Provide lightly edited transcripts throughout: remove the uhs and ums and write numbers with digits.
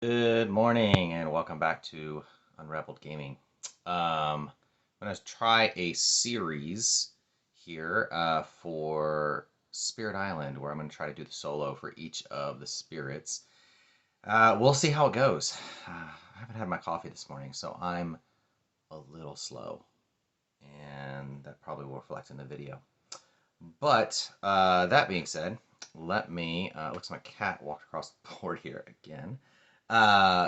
Good morning and welcome back to Unraveled Gaming. I'm going to try a series here for Spirit Island where I'm going to try to do the solo for each of the spirits. We'll see how it goes. I haven't had my coffee this morning, so I'm a little slow, and that probably will reflect in the video. But that being said, let me. Looks like my cat walked across the board here again.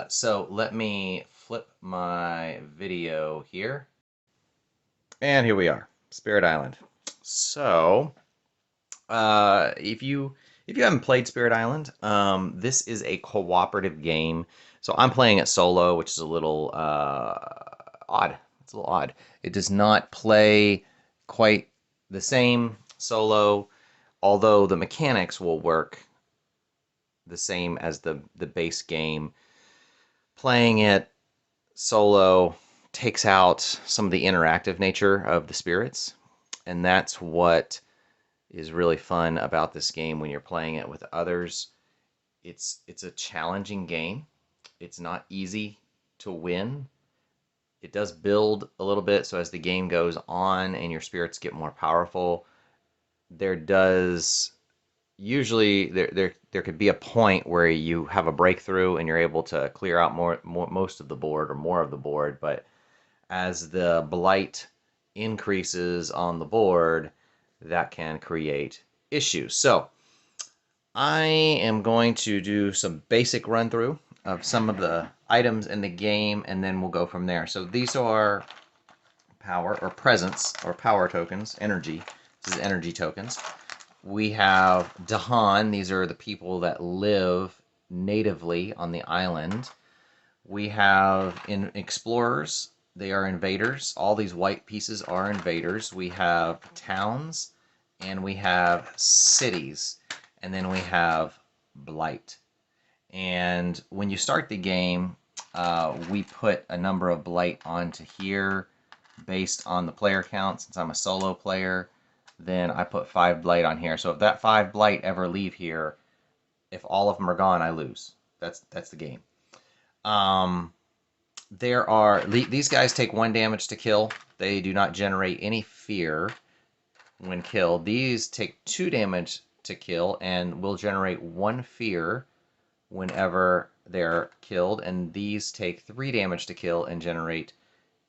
So let me flip my video here. And here we are, Spirit Island. So, if you haven't played Spirit Island, this is a cooperative game. So I'm playing it solo, which is a little odd. It's a little odd. It does not play quite the same solo, although the mechanics will work the same as the base game. Playing it solo takes out some of the interactive nature of the spirits, and that's what is really fun about this game when you're playing it with others. It's a challenging game. It's not easy to win. It does build a little bit, so as the game goes on and your spirits get more powerful, there does usually there could be a point where you have a breakthrough and you're able to clear out more most of the board or more of the board, but as the blight increases on the board, that can create issues. So I am going to do some basic run through of some of the items in the game, and then we'll go from there. So these are power or presence or power tokens, energy. This is energy tokens. We have Dahan. These are the people that live natively on the island. We have in explorers, they are invaders. All these white pieces are invaders. We have towns and we have cities, and then we have blight. And when you start the game, we put a number of blight onto here based on the player count. Since I'm a solo player, then I put 5 blight on here. So if that 5 blight ever leave here, if all of them are gone, I lose. That's the game. Um, these guys take 1 damage to kill. They do not generate any fear when killed. These take 2 damage to kill and will generate 1 fear whenever they're killed. And these take 3 damage to kill and generate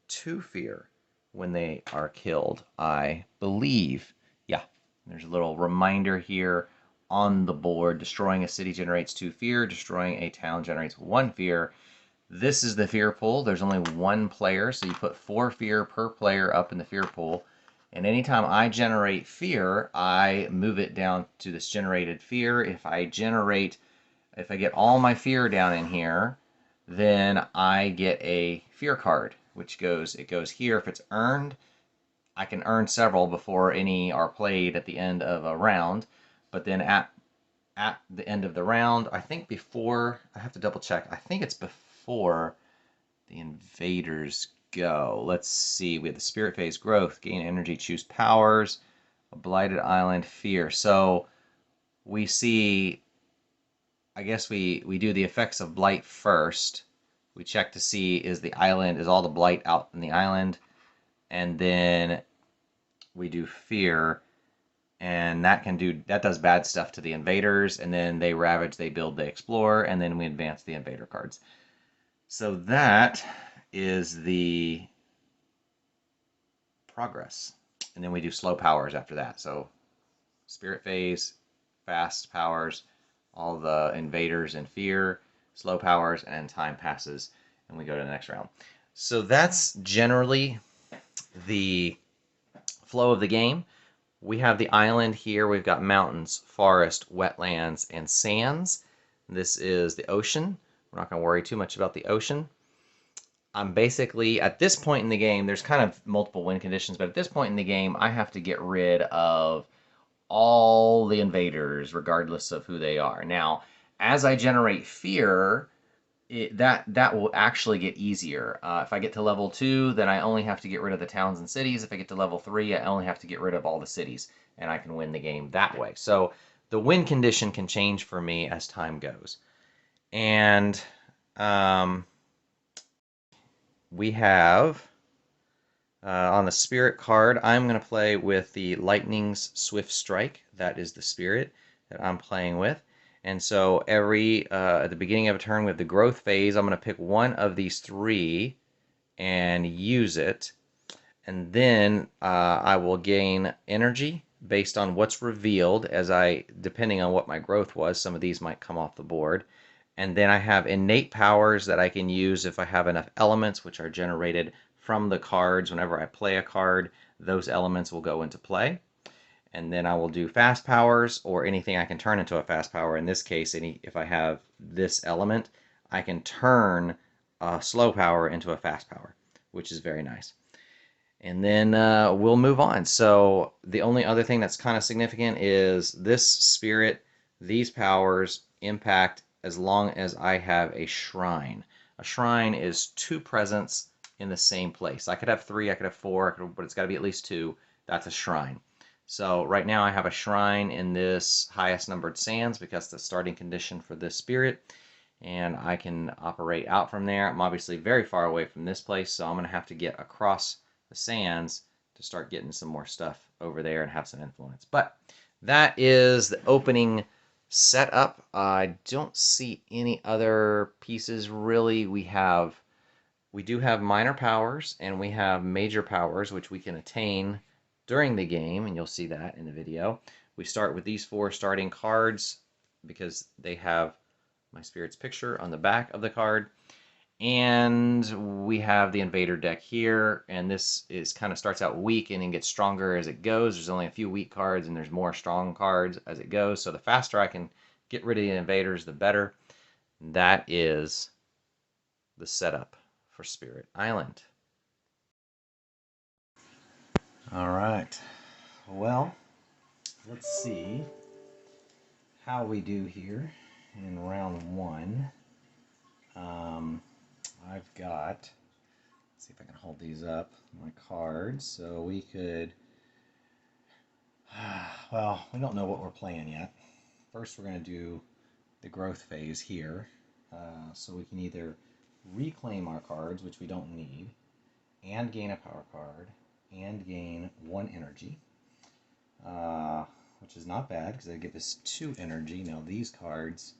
2 fear when they are killed, I believe. Yeah, there's a little reminder here on the board. Destroying a city generates 2 fear. Destroying a town generates 1 fear. This is the fear pool. There's only 1 player, so you put 4 fear per player up in the fear pool. And anytime I generate fear, I move it down to this generated fear. If I get all my fear down in here, then I get a fear card, which goes here. If it's earned, I can earn several before any are played at the end of a round. But then at the end of the round, I think before, I have to double check. I think it's before the invaders go. Let's see. We have the spirit phase growth, gain energy, choose powers, a blighted island, fear. So we see, I guess we do the effects of blight first. We check to see is all the blight out in the island, and then we do fear, and that does bad stuff to the invaders, and then they ravage, they build, they explore, and then we advance the invader cards. So that is the progress, and then we do slow powers after that. So spirit phase, fast powers, all the invaders and fear, slow powers, and time passes, and we go to the next round. So that's generally the flow of the game. We have the island here. We've got mountains, forest, wetlands, and sands. This is the ocean. We're not going to worry too much about the ocean. I'm basically, at this point in the game, there's kind of multiple win conditions, but at this point in the game, I have to get rid of all the invaders, regardless of who they are. Now, as I generate fear, that will actually get easier. If I get to level 2, then I only have to get rid of the towns and cities. If I get to level 3, I only have to get rid of all the cities, and I can win the game that way. So the win condition can change for me as time goes. And um, we have on the spirit card, I'm going to play with the Lightning's Swift Strike. That is the spirit that I'm playing with. And so at the beginning of a turn with the growth phase, I'm going to pick one of these three and use it. And then I will gain energy based on what's revealed depending on what my growth was, some of these might come off the board. And then I have innate powers that I can use if I have enough elements, which are generated from the cards. Whenever I play a card, those elements will go into play. And then I will do fast powers or anything I can turn into a fast power. In this case, if I have this element, I can turn a slow power into a fast power, which is very nice. And then we'll move on. So the only other thing that's kind of significant is this spirit, these powers impact as long as I have a shrine. A shrine is 2 presents in the same place. I could have 3, I could have 4, but it's got to be at least 2. That's a shrine. So right now I have a shrine in this highest numbered sands because the starting condition for this spirit, and I can operate out from there. I'm obviously very far away from this place, so I'm going to have to get across the sands to start getting some more stuff over there and have some influence. But that is the opening setup. I don't see any other pieces really. We do have minor powers and we have major powers which we can attain during the game, and you'll see that in the video. We start with these 4 starting cards because they have my spirit's picture on the back of the card. And we have the invader deck here, and this is kind of starts out weak and then gets stronger as it goes. There's only a few weak cards and there's more strong cards as it goes. So the faster I can get rid of the invaders, the better. That is the setup for Spirit Island. All right. Well, let's see how we do here in round 1. I've got, let's see if I can hold these up, my cards. So we could, well, we don't know what we're playing yet. First, we're going to do the growth phase here. So we can either reclaim our cards, which we don't need, and gain a power card, and gain 1 energy, which is not bad because they give us 2 energy. Now these cards,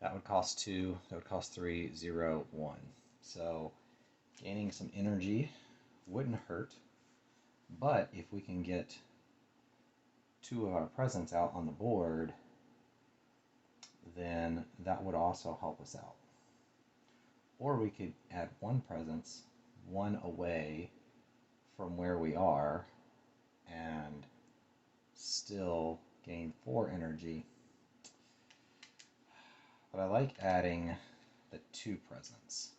that would cost 2, that would cost 3, 0, 1. So gaining some energy wouldn't hurt, but if we can get 2 of our presents out on the board, then that would also help us out. Or we could add 1 presence, 1 away from where we are, and still gain 4 energy. But I like adding the 2 presents.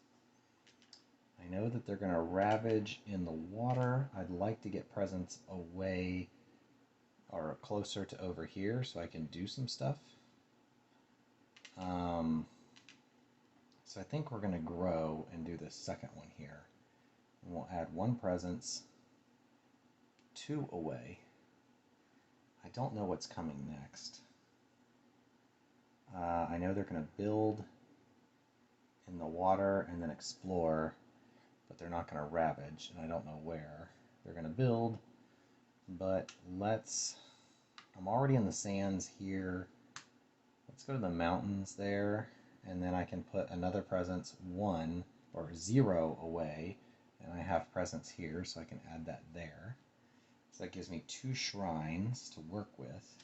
I know that they're going to ravage in the water. I'd like to get presents away or closer to over here so I can do some stuff. So I think we're going to grow and do the second one here. And we'll add 1 presence, 2 away. I don't know what's coming next. I know they're going to build in the water and then explore, but they're not going to ravage, and I don't know where. They're going to build, but I'm already in the sands here. Let's go to the mountains there, and then I can put another presence 1 or 0 away, and I have presence here, so I can add that there. So that gives me 2 shrines to work with.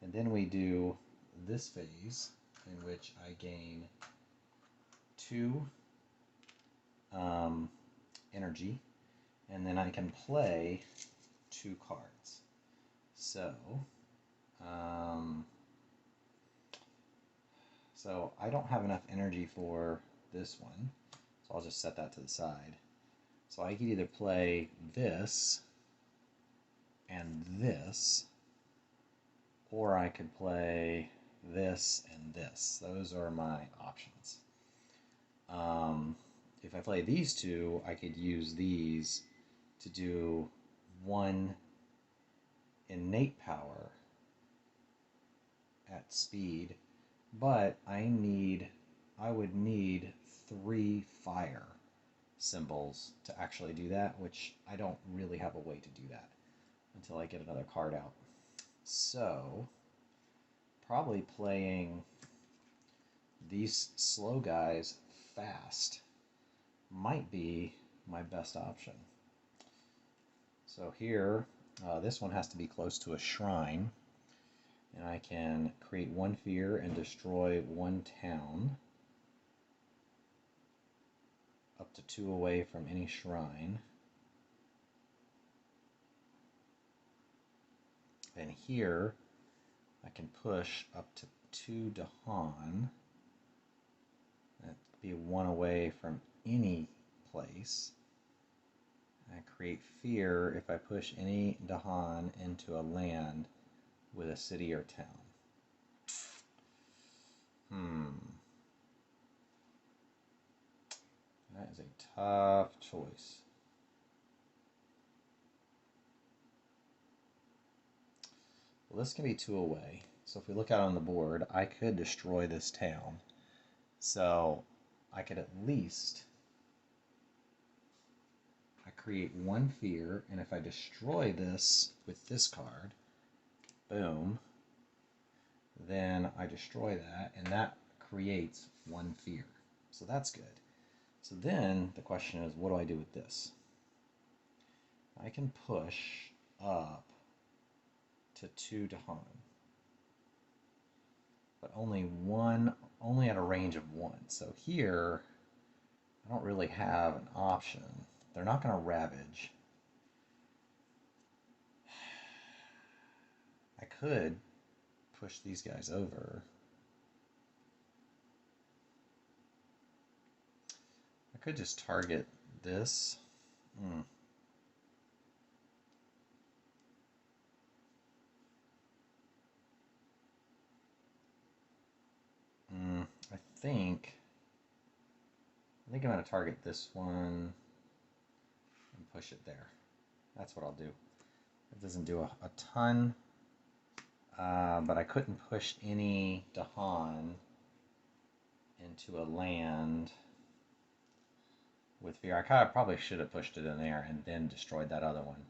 And then we do this phase in which I gain 2 energy, and then I can play 2 cards. So I don't have enough energy for this one, so I'll just set that to the side. So I could either play this and this, or I could play this and this. Those are my options. If I play these 2, I could use these to do 1 innate power at speed, but I need I would need 3 fire symbols to actually do that, which I don't really have a way to do that until I get another card out. So, probably playing these slow guys fast might be my best option. So here, this one has to be close to a shrine, and I can create 1 fear and destroy 1 town, up to 2 away from any shrine. And here, I can push up to 2 Dahan. That'd be 1 away from any place. I create fear if I push any Dahan into a land with a city or town. That is a tough choice. Well, this can be 2 away. So if we look out on the board, I could destroy this town. So I could at least create 1 fear, and if I destroy this with this card, boom, then I destroy that, and that creates 1 fear. So that's good. So then the question is, what do I do with this? I can push up to 2 Dahan, but only at a range of 1. So here, I don't really have an option. They're not going to ravage. I could push these guys over. I could just target this. I think I'm going to target this one and push it there. That's what I'll do. It doesn't do a ton, but I couldn't push any Dahan into a land with fear. I probably should have pushed it in there and then destroyed that other one.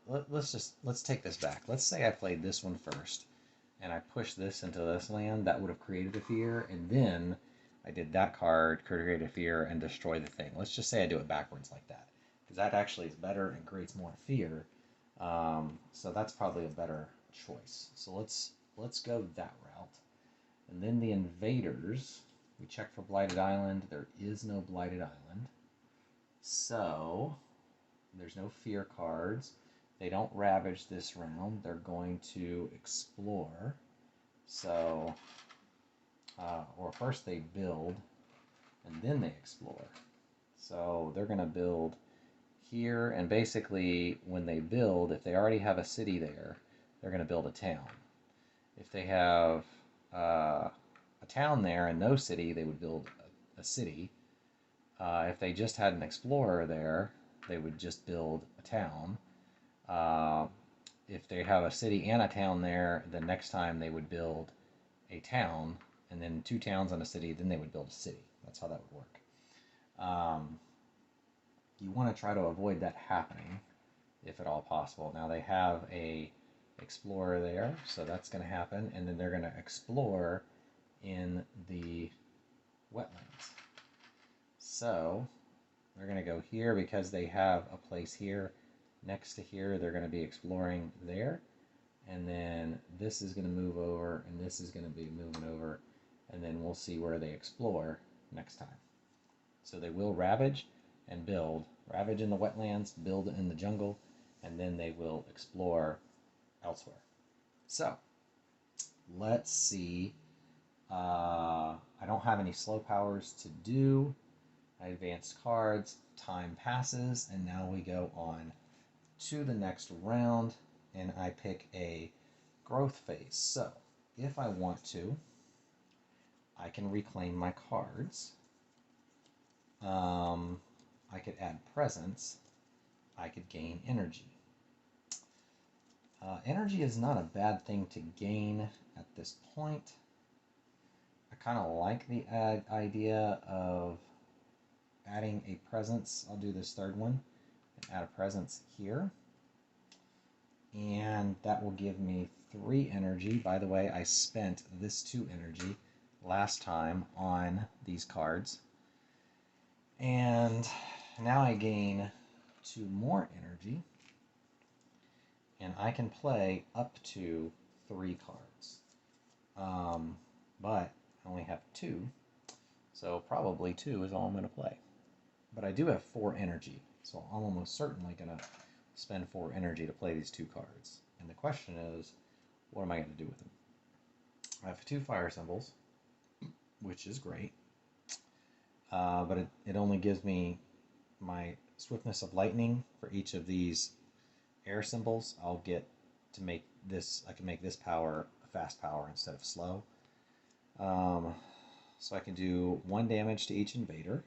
Let's take this back. Let's say I played this one first, and I pushed this into this land. That would have created a fear, and then I did that card, create a fear, and destroy the thing. Let's just say I do it backwards like that, because that actually is better and creates more fear. So that's probably a better choice. So let's go that route. And then the invaders, we check for Blighted Island. There is no Blighted Island. So there's no fear cards. They don't ravage this round. They're going to explore. So, or first they build, and then they explore. So they're going to build here, and basically when they build, if they already have a city there, they're going to build a town. If they have a town there and no city, they would build a city. If they just had an explorer there, they would just build a town. If they have a city and a town there, the next time they would build a town, and then 2 towns and a city, then they would build a city. That's how that would work. You want to try to avoid that happening, if at all possible. Now they have a explorer there, so that's going to happen, and then they're going to explore in the wetlands. So they're going to go here because they have a place here next to here. They're going to be exploring there, and then this is going to move over, and this is going to be moving over, and then we'll see where they explore next time. So they will ravage and build. Ravage in the wetlands, build in the jungle, and then they will explore elsewhere. So let's see. I don't have any slow powers to do. I advanced cards, time passes, and now we go on to the next round, and I pick a growth phase. So if I want to, I can reclaim my cards. I could add presence. I could gain energy. Energy is not a bad thing to gain at this point. I kind of like the idea of adding a presence. I'll do this third one and add a presence here. And that will give me 3 energy. By the way, I spent this 2 energy last time on these cards. And now I gain 2 more energy. And I can play up to 3 cards. But I only have 2. So probably 2 is all I'm going to play. But I do have 4 energy. So I'm almost certainly going to spend 4 energy to play these 2 cards. And the question is, what am I going to do with them? I have 2 fire symbols, which is great. But it only gives me my swiftness of lightning for each of these air symbols. I'll get to make this, I can make this power a fast power instead of slow. So I can do 1 damage to each invader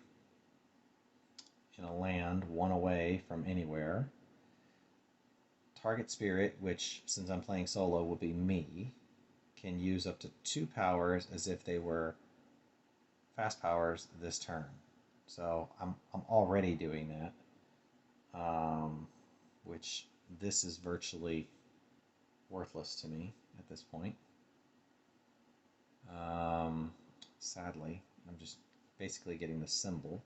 in a land 1 away from anywhere. Target spirit, which since I'm playing solo will be me, can use up to 2 powers as if they were fast powers this turn. So I'm already doing that, which this is virtually worthless to me at this point. Sadly, I'm just basically getting the symbol.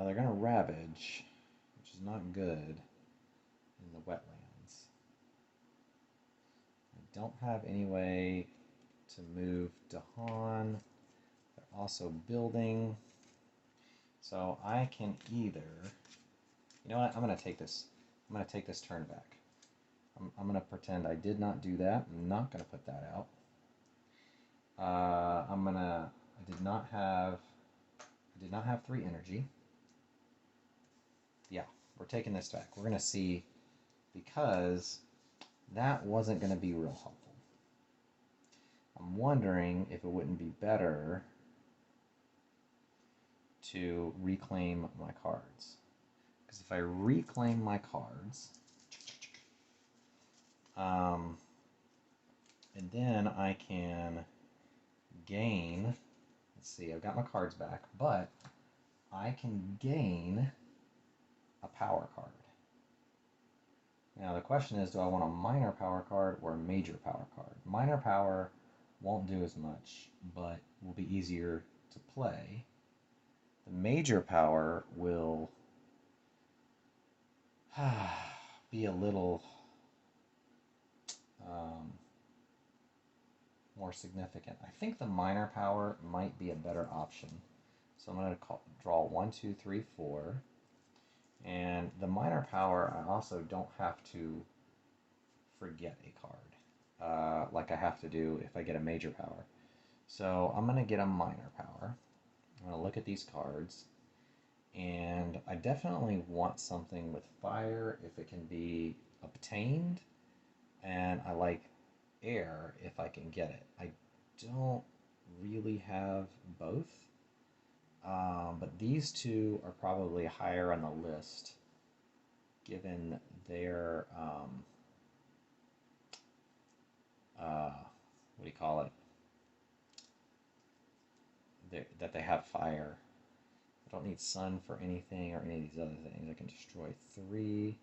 They're going to ravage, which is not good in the wetlands. I don't have any way to move Dahan. They're also building. So I can either, you know what, I'm going to take this. I'm going to take this turn back. I'm going to pretend I did not do that. I'm not going to put that out. I did not have 3 energy. Yeah, we're taking this back. We're going to see, because that wasn't going to be real helpful. I'm wondering if it wouldn't be better to reclaim my cards. Because if I reclaim my cards, and then I can gain, let's see, I've got my cards back, but I can gain a power card. Now the question is, do I want a minor power card or a major power card? Minor power won't do as much, but will be easier to play. The major power will be a little more significant. I think the minor power might be a better option. So I'm going to draw 1, 2, 3, 4. And the minor power, I also don't have to forget a card, like I have to do if I get a major power. So I'm going to get a minor power. I'm going to look at these cards, and I definitely want something with fire if it can be obtained, and I like air if I can get it. I don't really have both, but these 2 are probably higher on the list given their what do you call it? That they have fire. I don't need sun for anything or any of these other things. I can destroy 3.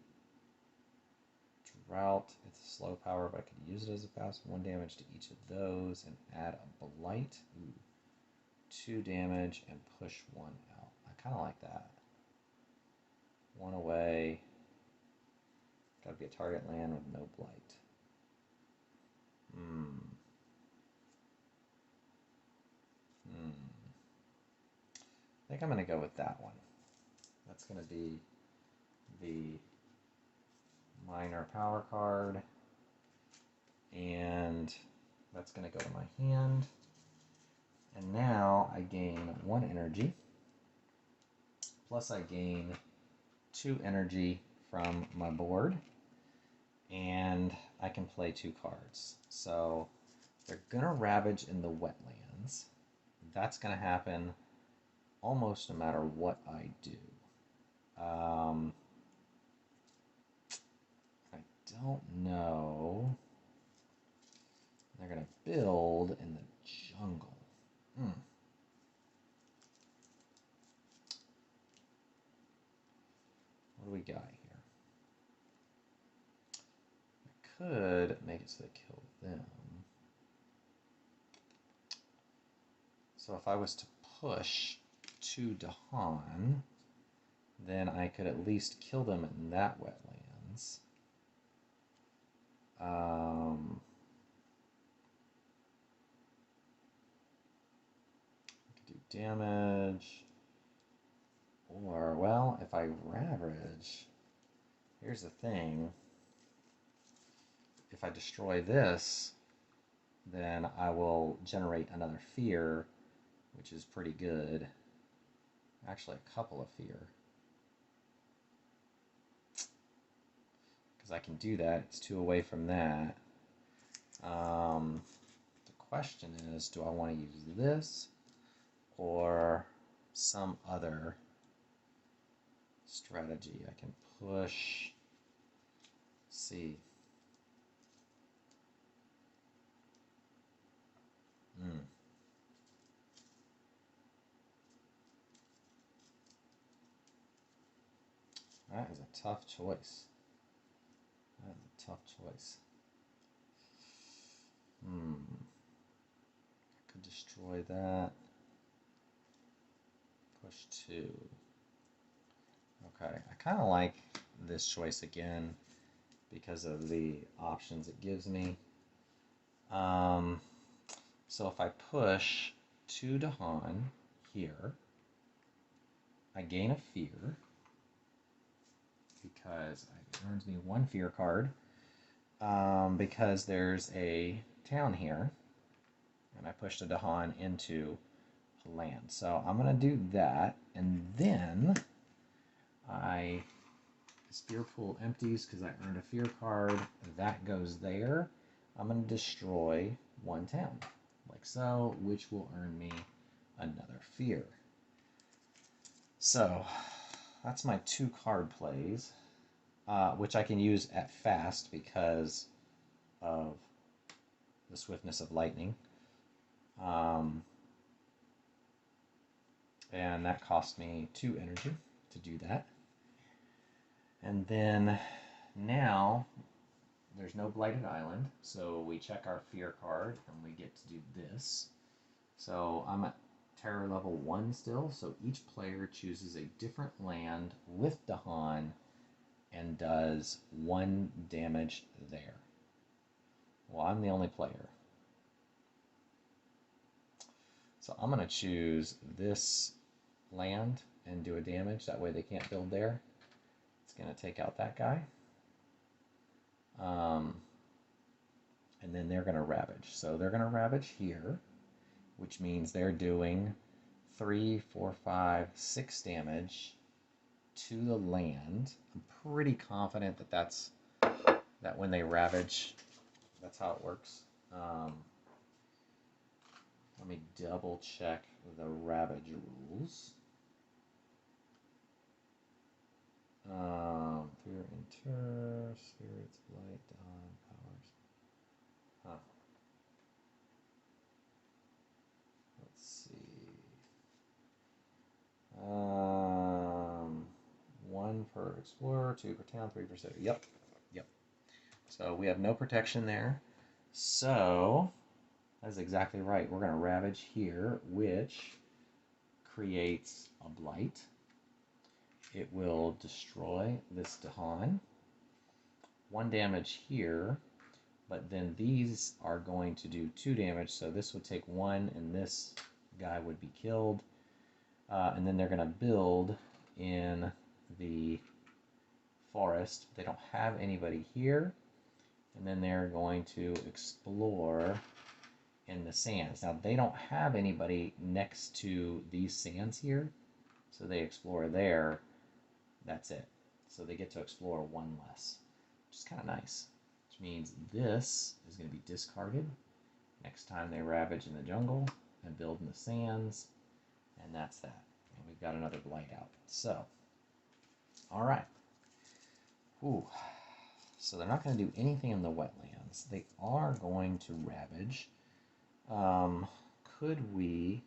Drought, it's a slow power, but I could use it as a fast. 1 damage to each of those and add a blight. Ooh. 2 damage and push 1 out. I kind of like that. 1 away. Gotta be a target land with no blight. I think I'm going to go with that one. That's going to be the minor power card, and that's going to go to my hand. And now I gain 1 energy, plus I gain 2 energy from my board, and I can play 2 cards. So they're going to ravage in the wetlands. that's going to happen almost no matter what I do. I don't know. They're going to build in the jungle. What do we got here? I could make it so they kill them. So if I was to push to Dahan, then I could at least kill them in that wetlands. Could do damage. Or, well, if I ravage, here's the thing. If I destroy this, then I will generate another fear, which is pretty good. Actually, a couple of fear. Because I can do that. It's 2 away from that. The question is, do I want to use this or some other strategy? I can push. Let's see. That is a tough choice. That is a tough choice. I could destroy that. Push 2. Okay, I kind of like this choice again because of the options it gives me. So if I push 2 Dahan here, I gain a fear because it earns me 1 fear card because there's a town here, and I pushed a Dahan into a land. So I'm going to do that, and then this fear pool empties because I earned a fear card. That goes there. I'm going to destroy 1 town, like so, which will earn me another fear. So that's my 2 card plays, which I can use at fast because of the swiftness of lightning. And that cost me 2 energy to do that. And then now there's no Blighted Island, so we check our fear card and we get to do this. So I'm at terror level 1 still, so each player chooses a different land with Dahan and does 1 damage there. Well, I'm the only player. So I'm going to choose this land and do a damage. That way they can't build there. It's going to take out that guy. And then they're going to ravage. So they're going to ravage here, which means they're doing 3, 4, 5, 6 damage to the land. I'm pretty confident that when they ravage, that's how it works. Let me double check the ravage rules. Fear, Inter, Spirits, Blight, Dawn, Powers. Huh. Let's see. 1 per explorer, 2 per town, 3 per city. Yep. So we have no protection there. So that's exactly right. We're going to ravage here, which creates a blight. It will destroy this Dahan. 1 damage here, but then these are going to do 2 damage, so this would take 1 and this guy would be killed. And then they're going to build in the forest. They don't have anybody here. And then they're going to explore in the sands. Now, they don't have anybody next to these sands here, so they explore there. That's it. So they get to explore 1 less, which is kind of nice. Which means this is going to be discarded next time they ravage in the jungle, and build in the sands, and that's that. And we've got another blight out. So, all right. Ooh. So they're not going to do anything in the wetlands. They are going to ravage. Could we...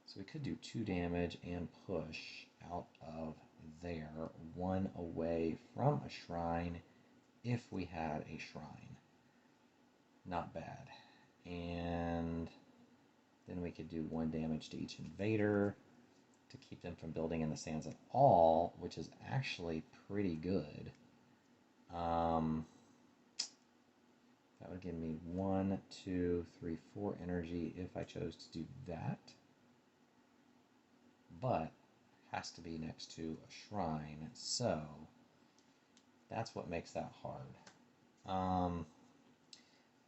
So we could do 2 damage and push out of there, 1 away from a shrine if we had a shrine. Not bad. And then we could do 1 damage to each invader to keep them from building in the sands at all, which is actually pretty good. That would give me 1, 2, 3, 4 energy if I chose to do that. But has to be next to a shrine, so that's what makes that hard.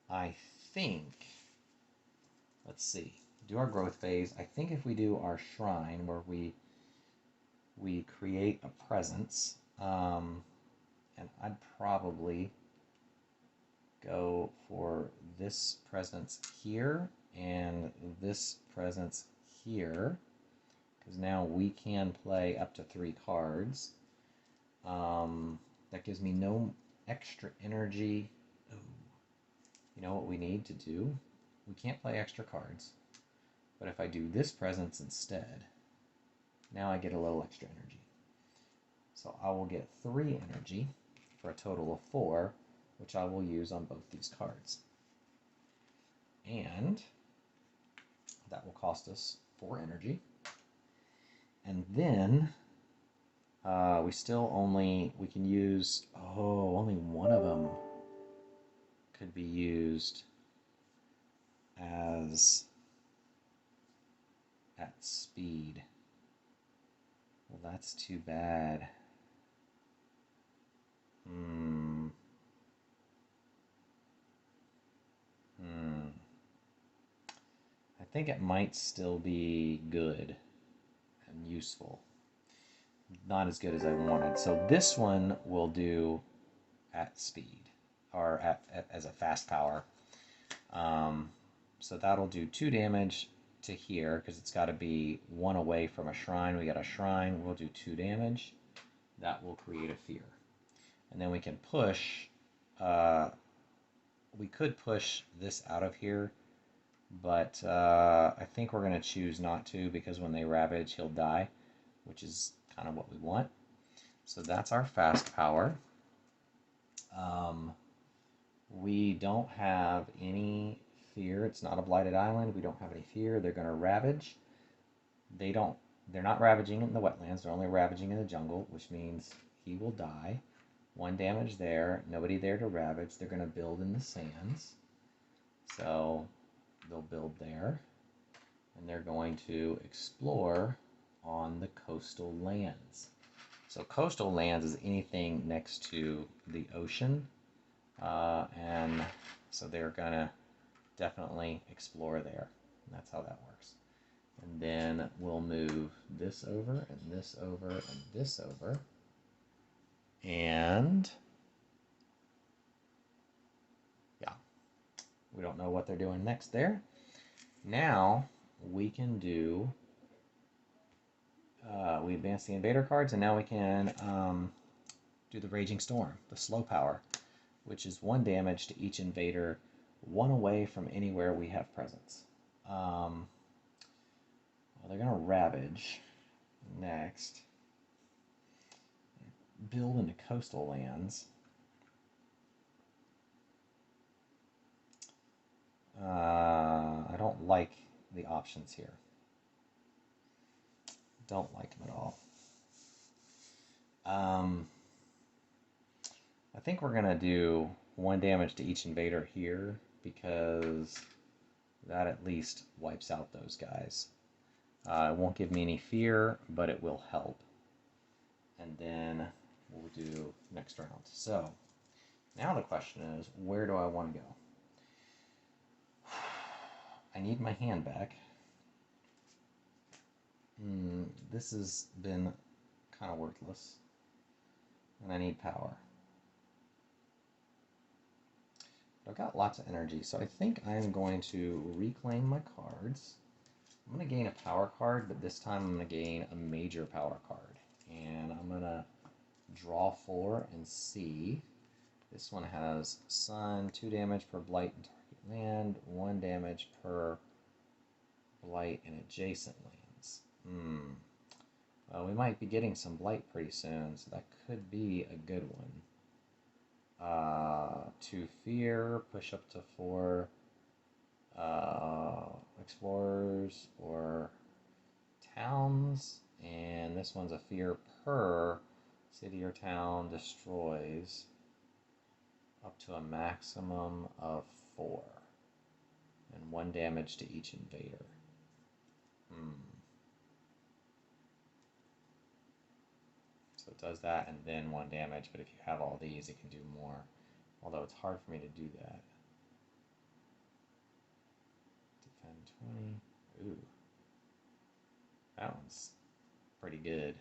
I think, let's see, do our growth phase. I think if we do our shrine where we create a presence, and I'd probably go for this presence here and this presence here, because now we can play up to 3 cards. That gives me no extra energy. Ooh. You know what we need to do? We can't play extra cards, but if I do this presence instead, now I get a little extra energy. So I will get 3 energy for a total of 4, which I will use on both these cards. And that will cost us 4 energy. And then we can use, only 1 of them could be used as at speed. Well, that's too bad. I think it might still be good and useful. Not as good as I wanted. So this one will do at speed, or as a fast power. So that'll do 2 damage to here, because it's got to be 1 away from a shrine. We got a shrine, we'll do 2 damage. That will create a fear. And then we can push, we could push this out of here, but I think we're going to choose not to, because when they ravage, he'll die, which is kind of what we want. So that's our fast power. We don't have any fear. It's not a blighted island. We don't have any fear. They're going to ravage. They're not ravaging in the wetlands. They're only ravaging in the jungle, which means he will die. 1 damage there. Nobody there to ravage. They're going to build in the sands. So they'll build there. And they're going to explore on the coastal lands. So coastal lands is anything next to the ocean. And so they're going to definitely explore there. And that's how that works. And then we'll move this over, and this over, and this over. And yeah, we don't know what they're doing next there. Now we can do, we advance the invader cards, and now we can do the Raging Storm, the slow power, which is 1 damage to each invader, 1 away from anywhere we have presence. Well, they're going to ravage next. Build into coastal lands. I don't like the options here. Don't like them at all. I think we're going to do 1 damage to each invader here, because that at least wipes out those guys. It won't give me any fear, but it will help. And then we'll do next round. So now the question is, where do I want to go? I need my hand back. This has been kind of worthless. And I need power. But I've got lots of energy, so I think I'm going to reclaim my cards. I'm going to gain a power card, but this time I'm going to gain a major power card. And I'm going to draw 4 and see. This one has Sun, 2 damage per blight and target land, 1 damage per blight and adjacent lands. Well, we might be getting some blight pretty soon, so that could be a good one. 2 fear, push up to 4 explorers or towns, and this one's a fear per city or town destroys up to a maximum of 4 and 1 damage to each invader. So it does that and then 1 damage, but if you have all these it can do more, although it's hard for me to do that. Defend 20. Ooh, that one's pretty good.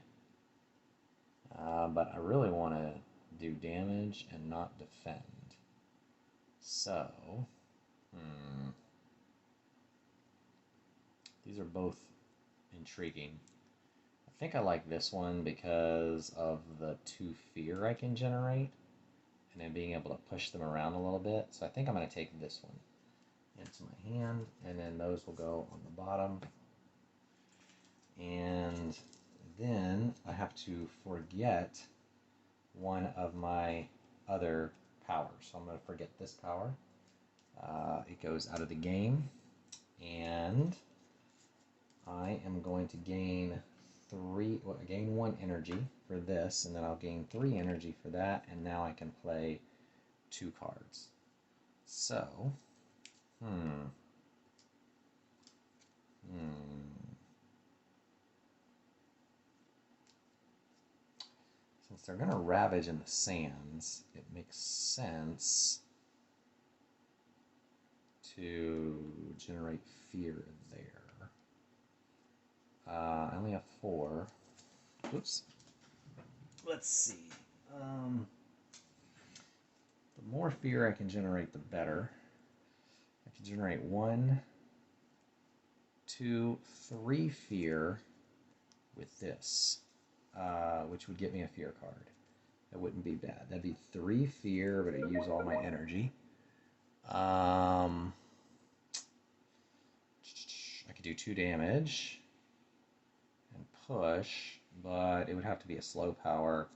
But I really want to do damage and not defend. So, these are both intriguing. I think I like this one because of the 2 fear I can generate and then being able to push them around a little bit. So I think I'm going to take this one into my hand, and then those will go on the bottom. And then I have to forget one of my other powers. So I'm going to forget this power. It goes out of the game, and I am going to gain gain 1 energy for this, and then I'll gain 3 energy for that, and now I can play 2 cards. So, since they're going to ravage in the sands, it makes sense to generate fear there. I only have 4. Oops. Let's see. The more fear I can generate, the better. I can generate 1, 2, 3 fear with this, which would get me a fear card. That wouldn't be bad. That'd be 3 fear, but it'd use all my energy. I could do 2 damage and push, but it would have to be a slow power.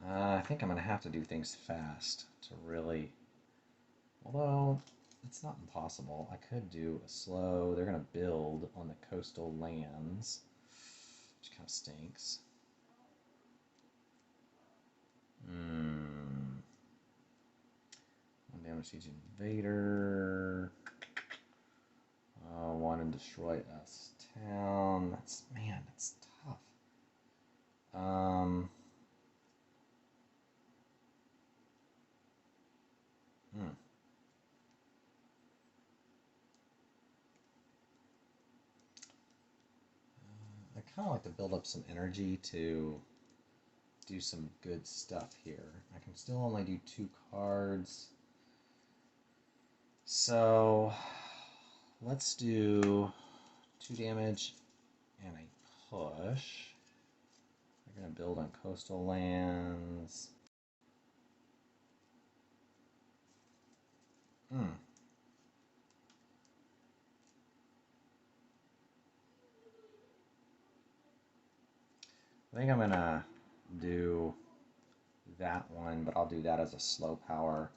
I think I'm going to have to do things fast to really... Although, it's not impossible. I could do a slow... They're going to build on the coastal lands, which kind of stinks. 1 damage to each invader. 1 and destroy us town. That's tough. I kind of like to build up some energy to do some good stuff here. I can still only do 2 cards. So let's do 2 damage and a push. They're going to build on coastal lands. I think I'm going to do that one, but I'll do that as a slow power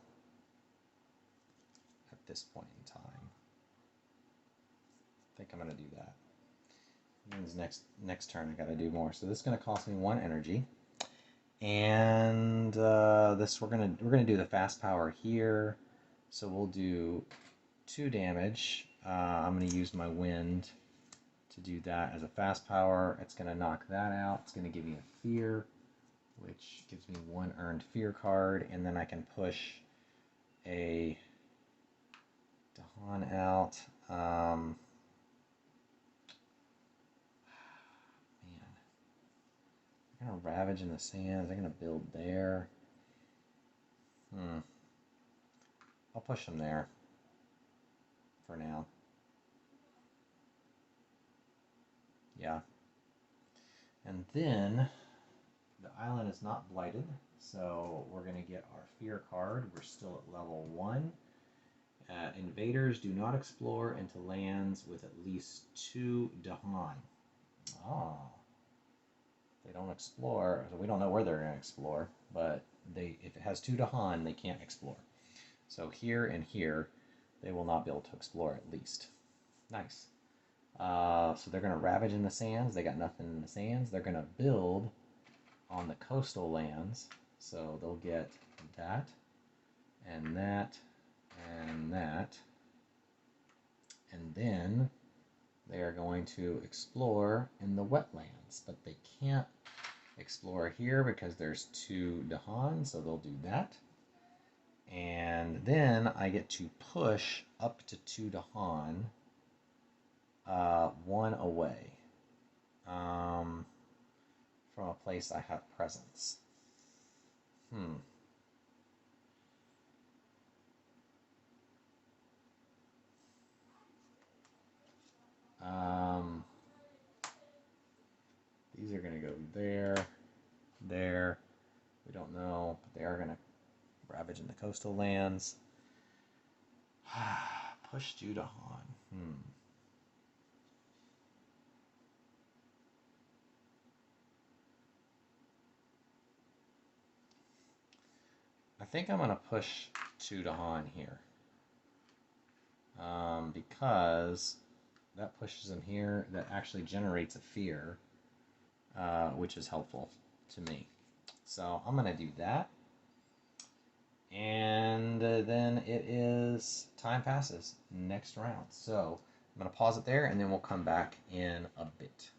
at this point in time. I think I'm going to do that. Means next turn I got to do more. So this is going to cost me 1 energy, and this we're gonna do the fast power here. So we'll do 2 damage. I'm going to use my wind to do that as a fast power. It's going to knock that out. It's going to give me a fear, which gives me 1 earned fear card, and then I can push a Dahan out. Man, they're going to ravage in the sands. They're going to build there. I'll push them there for now. Yeah. And then the island is not blighted, so we're going to get our fear card. We're still at level 1. Invaders do not explore into lands with at least 2 Dahan. Oh. They don't explore, so we don't know where they're going to explore, but if it has 2 Dahan, they can't explore. So here and here, they will not be able to explore at least. Nice. So they're going to ravage in the sands. They got nothing in the sands. They're going to build on the coastal lands. So they'll get that, and that, and that. And then they are going to explore in the wetlands, but they can't explore here because there's 2 Dahan, so they'll do that. And then I get to push up to 2 Dahan, 1 away from a place I have presence. These are going to go there, there. We don't know, but they are going to ravage in the coastal lands. Push 2 Dahan. I think I'm going to push 2 Dahan here. Because that pushes them here. That actually generates a fear, which is helpful to me. So I'm going to do that. And then it is time passes. Next round. So I'm going to pause it there, and then we'll come back in a bit.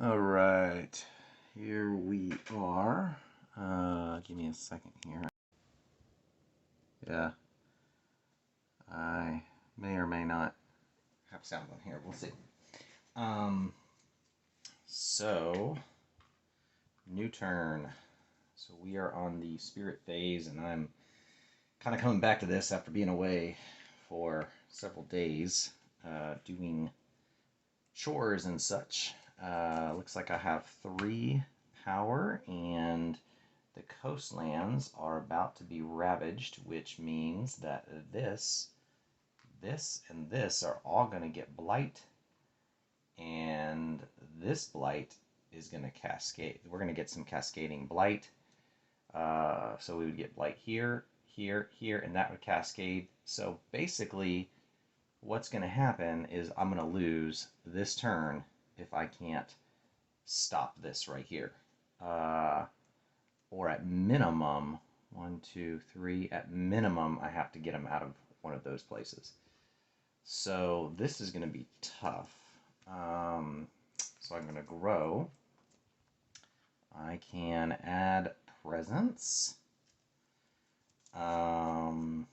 All right. Here we are. Give me a second here. Yeah. I may or may not have sound on here. We'll see. So, new turn. So we are on the spirit phase, and I'm kind of coming back to this after being away for several days, doing chores and such. Looks like I have 3 power, and the coastlands are about to be ravaged, which means that this, and this are all going to get blight, and this blight is going to cascade. We're going to get some cascading blight. So we would get blight here, here, here, and that would cascade. So basically, what's going to happen is I'm going to lose this turn if I can't stop this right here. Or at minimum, 1, 2, 3, at minimum, I have to get them out of one of those places. So this is going to be tough. So I'm going to grow. I can add presence. Don't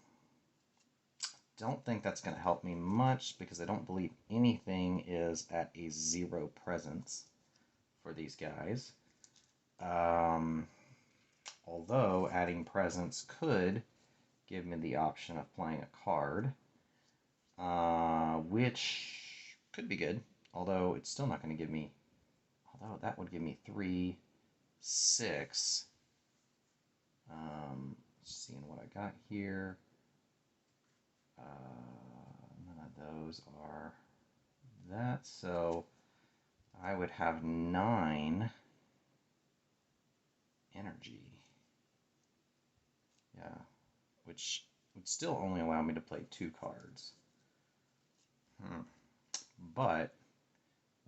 think that's going to help me much because I don't believe anything is at a 0 presence for these guys. Although adding presence could give me the option of playing a card, which could be good, although it's still not going to give me, although that would give me 3, 6. Seeing what I got here. None of those are that, so I would have 9 energy. Yeah, which would still only allow me to play 2 cards. But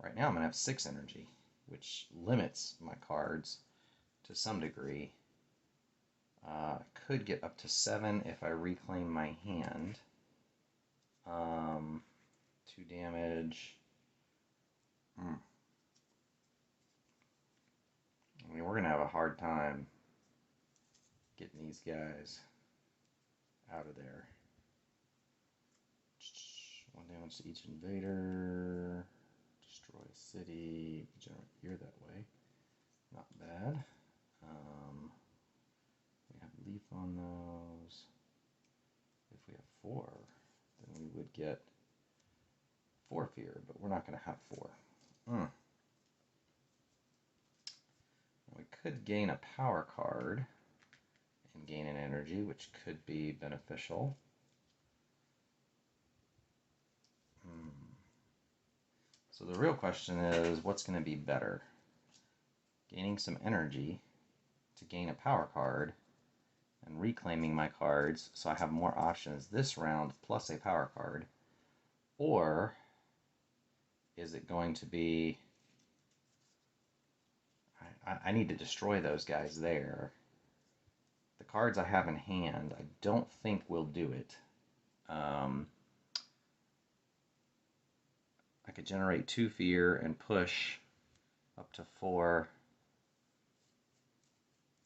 right now I'm going to have 6 energy, which limits my cards to some degree. Could get up to 7 if I reclaim my hand. 2 damage. I mean, we're going to have a hard time getting these guys out of there. 1 damage to each invader. Destroy a city. Generate fear that way. Not bad. We have leaf on those. If we have 4, then we would get 4 fear, but we're not going to have 4. We could gain a power card and gain an energy, which could be beneficial. So the real question is, what's going to be better? Gaining some energy to gain a power card and reclaiming my cards so I have more options this round plus a power card, or is it going to be I need to destroy those guys there. The cards I have in hand I don't think will do it. I could generate 2 fear and push up to 4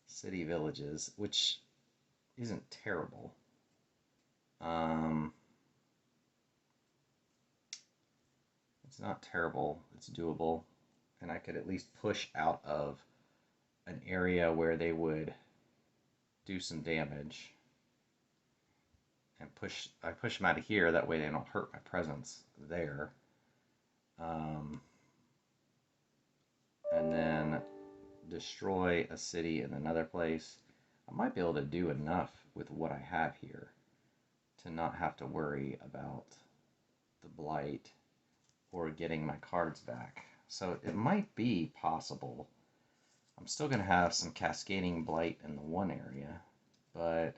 city villages, which isn't terrible. It's not terrible. It's doable. And I could at least push out of an area where they would do some damage. And I push them out of here, that way they don't hurt my presence there. And then destroy a city in another place. I might be able to do enough with what I have here to not have to worry about the blight or getting my cards back. So it might be possible. I'm still going to have some cascading blight in the one area, but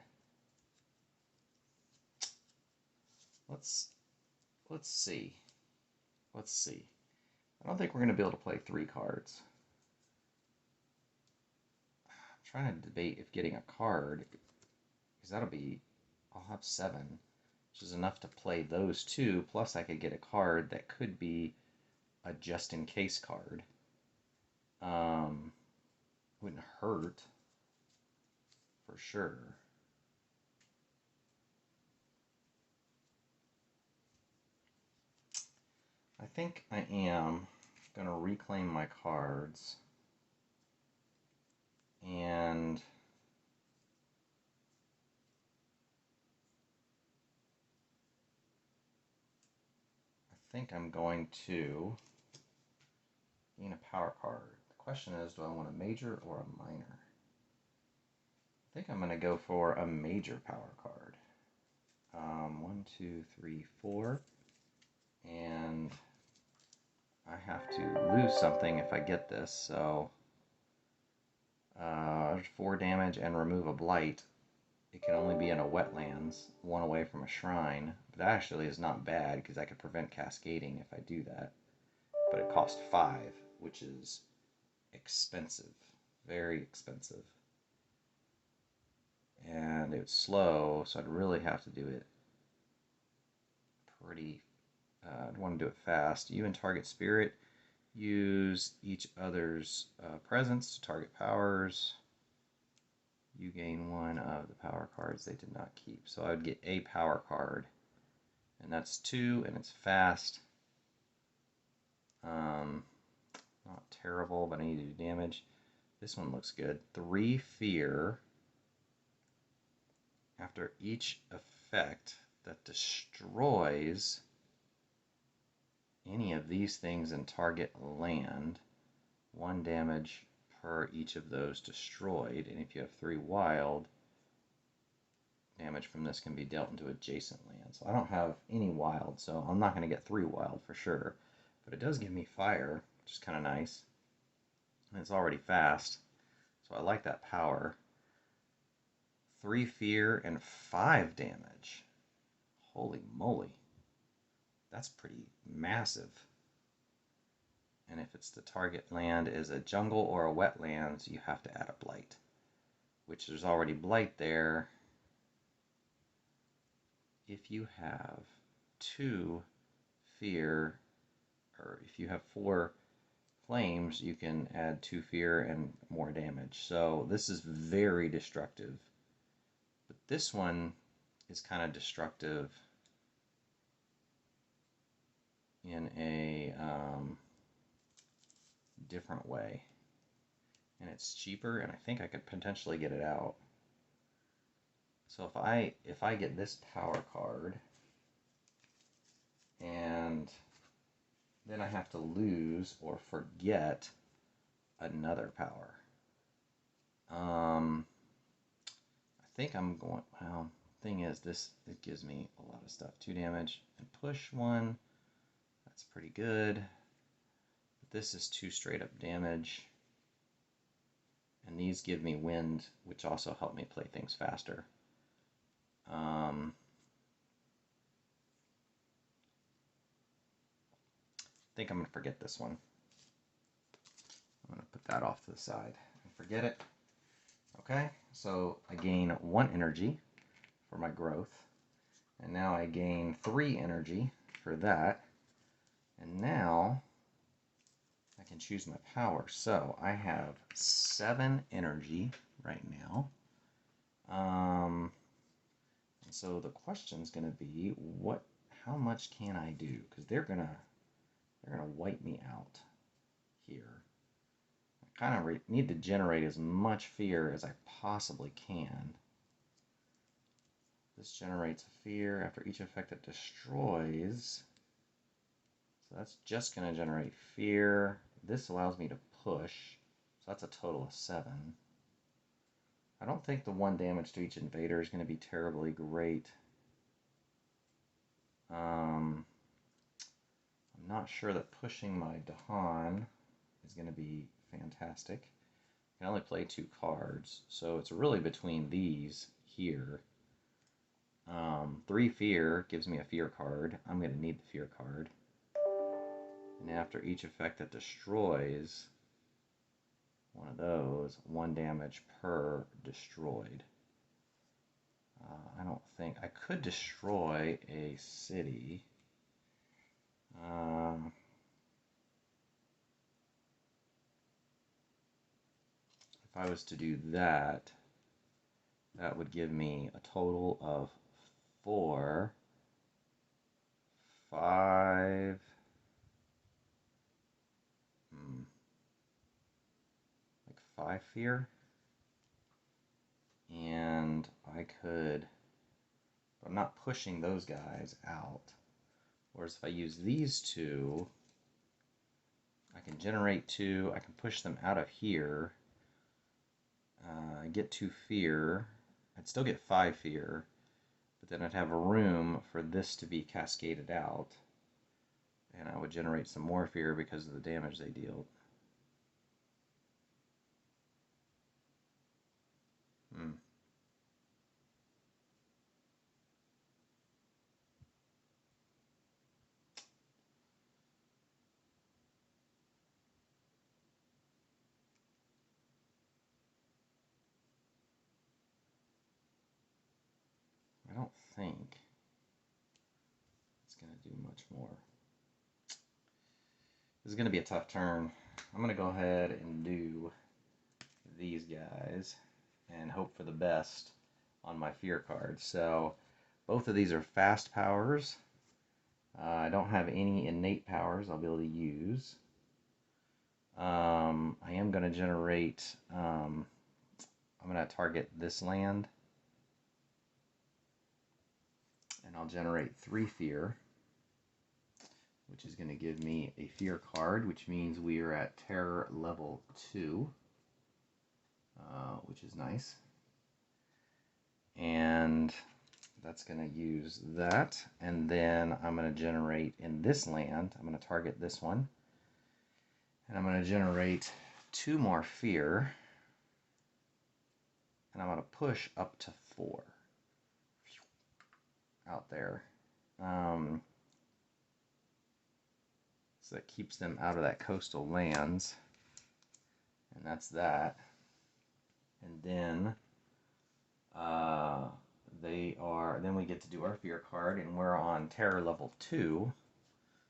let's see. Let's see. I don't think we're going to be able to play 3 cards. I'm trying to debate if getting a card, because I'll have 7, which is enough to play those 2, plus I could get a card that could be a just-in-case card. Wouldn't hurt, for sure. I think I am going to reclaim my cards, and I think I'm going to gain a power card. The question is, do I want a major or a minor? I think I'm going to go for a major power card. 1, 2, 3, 4. And I have to lose something if I get this, so 4 damage and remove a blight. It can only be in a wetlands, 1 away from a shrine. But that actually is not bad, because I could prevent cascading if I do that. But it costs 5, which is expensive. Very expensive. And it's slow, so I'd really have to do it pretty... I'd want to do it fast. You and target spirit use each other's presence to target powers. You gain 1 of the power cards they did not keep. So I would get a power card. And that's 2, and it's fast. Not terrible, but I need to do damage. This one looks good. 3 fear. After each effect that destroys any of these things in target land, 1 damage per each of those destroyed. And if you have 3 wild, damage from this can be dealt into adjacent land. So I don't have any wild, so I'm not going to get 3 wild for sure. But it does give me fire, which is kind of nice. And it's already fast, so I like that power. 3 fear and 5 damage. Holy moly. That's pretty massive. And if it's the target land is a jungle or a wetlands, you have to add a blight. Which there's already blight there. If you have 2 fear, or if you have 4 flames, you can add 2 fear and more damage. So this is very destructive. But this one is kind of destructive in a different way. And it's cheaper, and I think I could potentially get it out. So if I get this power card and then I have to lose or forget another power. I think I'm going, well, thing is, it gives me a lot of stuff. 2 damage and push 1. That's pretty good. But this is 2 straight up damage. And these give me wind, which also help me play things faster. I think I'm going to forget this one. I'm going to put that off to the side and forget it. Okay, so I gain 1 energy for my growth. And now I gain 3 energy for that. And now I can choose my power. So I have 7 energy right now. And so the question is going to be, how much can I do? Because they're gonna wipe me out here. I kind of need to generate as much fear as I possibly can. This generates a fear after each effect it destroys. So that's just going to generate fear. This allows me to push. So that's a total of 7. I don't think the 1 damage to each invader is going to be terribly great. I'm not sure that pushing my Dahan is going to be fantastic. I can only play 2 cards, so it's really between these here. 3 fear gives me a fear card. I'm going to need the fear card. And after each effect that destroys one of those, 1 damage per destroyed. I don't think I could destroy a city. If I was to do that, that would give me a total of 4, 5, like 5 fear. And I could, but I'm not pushing those guys out. Whereas if I use these 2, I can generate 2, I can push them out of here, get 2 fear, I'd still get 5 fear, but then I'd have a room for this to be cascaded out, and I would generate some more fear because of the damage they deal. I don't think it's going to do much more. This is going to be a tough turn. I'm going to go ahead and do these guys and hope for the best on my fear card. So both of these are fast powers. I don't have any innate powers I'll be able to use. I am going to generate, I'm going to target this land, and I'll generate 3 fear, which is going to give me a fear card, which means we are at terror level 2, which is nice. And that's going to use that. And then I'm going to generate in this land, I'm going to target this one, and I'm going to generate 2 more fear, and I'm going to push up to 4 out there. So that keeps them out of that coastal lands, and that's that. And then then we get to do our fear card, and we're on terror level 2.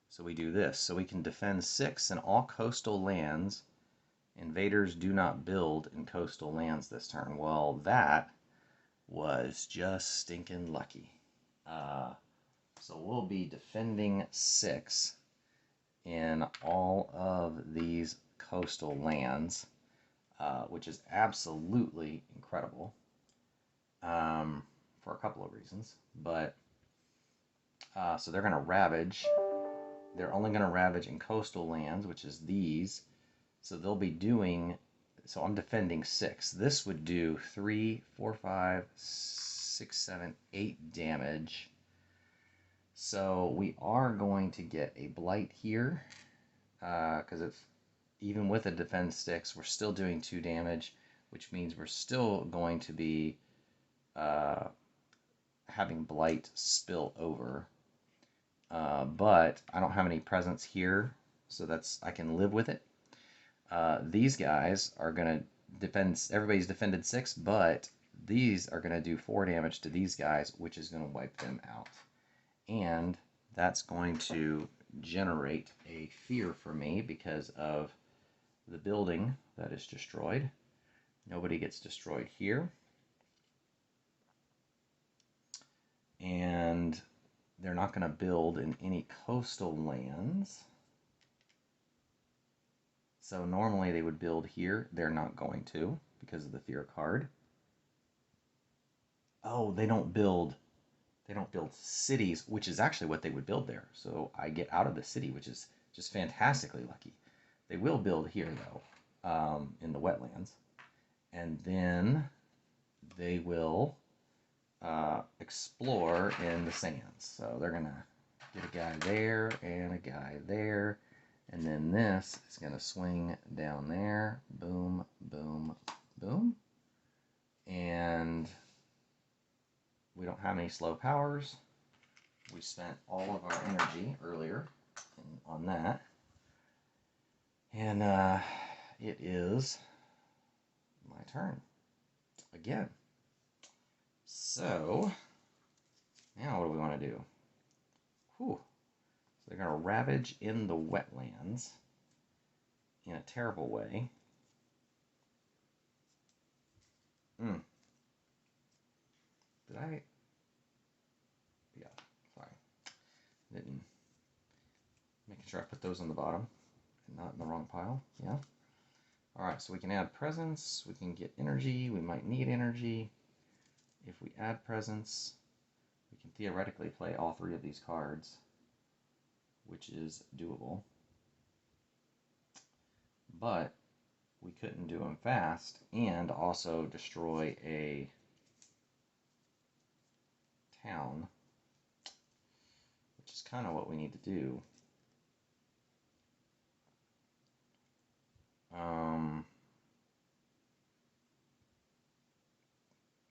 So we do this. So we can defend 6 in all coastal lands. Invaders do not build in coastal lands this turn. Well, that was just stinking lucky. So we'll be defending 6 in all of these coastal lands, which is absolutely incredible for a couple of reasons. But so they're going to ravage they're only going to ravage in coastal lands, which is these. So they'll be doing, so I'm defending 6. This would do 3, 4, 5, 6, 7, 8 damage. So we are going to get a blight here, because it's even with a defend 6, we're still doing 2 damage, which means we're still going to be having blight spill over. But I don't have any presence here, so that's, I can live with it. These guys are going to defend, everybody's defended 6, but these are going to do 4 damage to these guys, which is going to wipe them out. And that's going to generate a fear for me because of the building that is destroyed. Nobody gets destroyed here. And they're not going to build in any coastal lands. So normally they would build here. They're not going to because of the fear card. Oh, they don't build cities, which is actually what they would build there. So I get out of the city, which is just fantastically lucky. They will build here though, in the wetlands. And then they will explore in the sands. So they're gonna get a guy there and a guy there. And then this is going to swing down there. Boom, boom, boom. And we don't have any slow powers. We spent all of our energy earlier on that. And it is my turn again. So now what do we want to do? Whew. So they're going to ravage in the wetlands in a terrible way. Did I? Yeah, sorry. Didn't. Making sure I put those on the bottom and not in the wrong pile. Yeah. Alright, so we can add presence. We can get energy. We might need energy. If we add presence, we can theoretically play all 3 of these cards, which is doable. But we couldn't do them fast and also destroy a town, which is kind of what we need to do.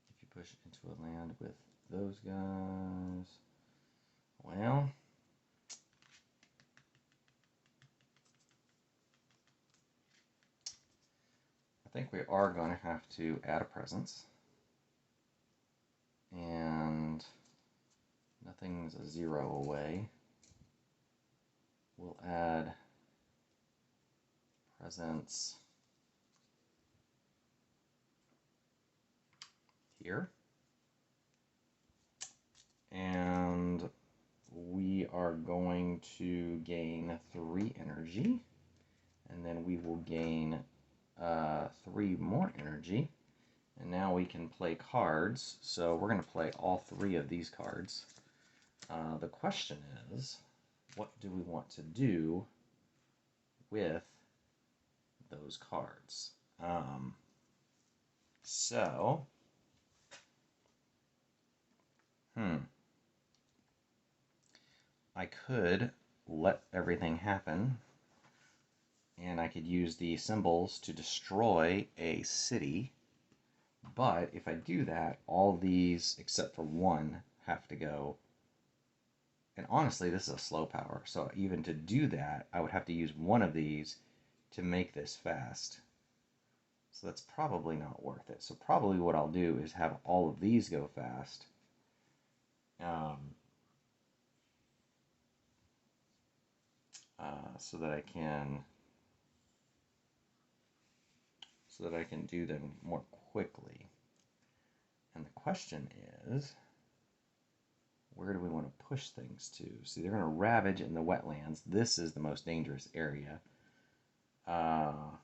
If you push into a land with those guys, well, I think we are going to have to add a presence. And nothing's a 0 away. We'll add presence here. And we are going to gain 3 energy. And then we will gain 3 more energy. And now we can play cards. So we're going to play all 3 of these cards. The question is, what do we want to do with those cards? I could let everything happen, and I could use the symbols to destroy a city. But if I do that, all these except for 1 have to go. And honestly, this is a slow power. So even to do that, I would have to use 1 of these to make this fast. So that's probably not worth it. So probably what I'll do is have all of these go fast. So that I can do them more quickly. And the question is, where do we want to push things to? See, they're going to ravage in the wetlands. This is the most dangerous area. And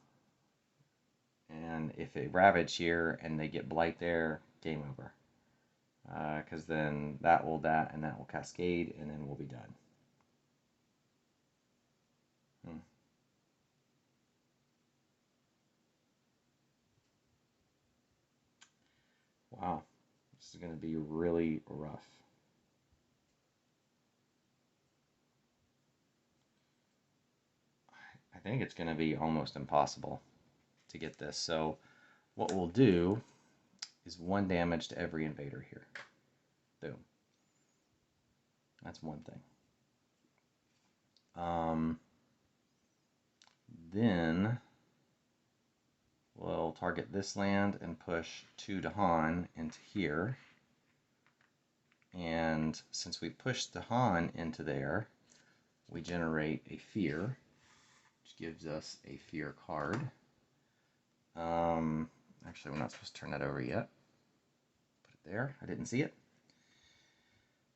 if they ravage here and they get blight there, game over. Because then that will cascade, and then we'll be done. This is going to be really rough. I think it's going to be almost impossible to get this. So what we'll do is 1 damage to every invader here. Boom. That's one thing. Then we'll target this land and push 2 Dahan into here. And since we pushed Dahan into there, we generate a fear, which gives us a fear card. Actually, we're not supposed to turn that over yet. Put it there. I didn't see it.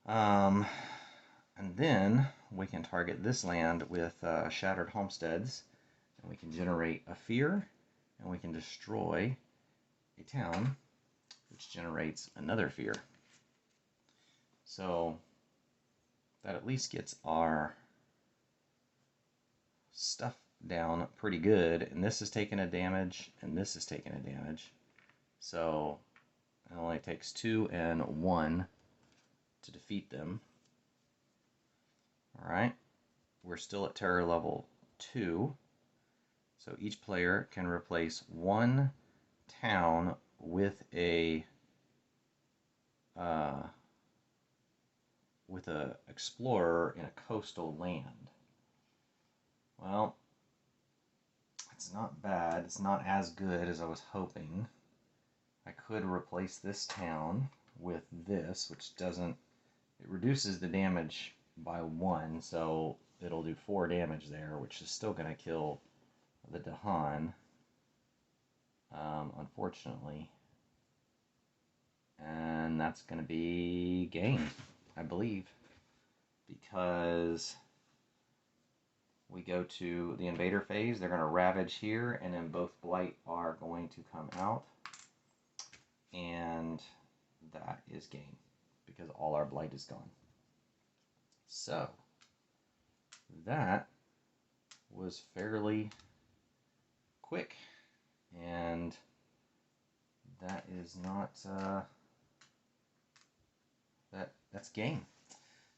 And then we can target this land with Shattered Homesteads, and we can generate a fear, and we can destroy a town, which generates another fear. So that at least gets our stuff down pretty good. And this is taking a damage, and this is taking a damage. So it only takes 2 and 1 to defeat them. Alright, we're still at terror level 2. So each player can replace 1 town with a explorer in a coastal land. Well, it's not bad. It's not as good as I was hoping. I could replace this town with this, which doesn't... It reduces the damage by 1, so it'll do 4 damage there, which is still going to kill the Dahan, unfortunately. And that's going to be game, I believe, because we go to the invader phase. They're going to ravage here, and then both blight are going to come out, and that is game because all our blight is gone. So that was fairly quick, and that is not that's game.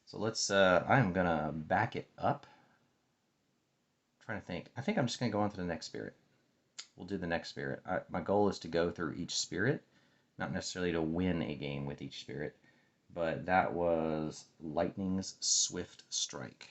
So let's I'm gonna back it up. I'm trying to think. I think I'm just gonna go on to the next spirit. We'll do the next spirit. My goal is to go through each spirit, not necessarily to win a game with each spirit, but that was Lightning's Swift Strike.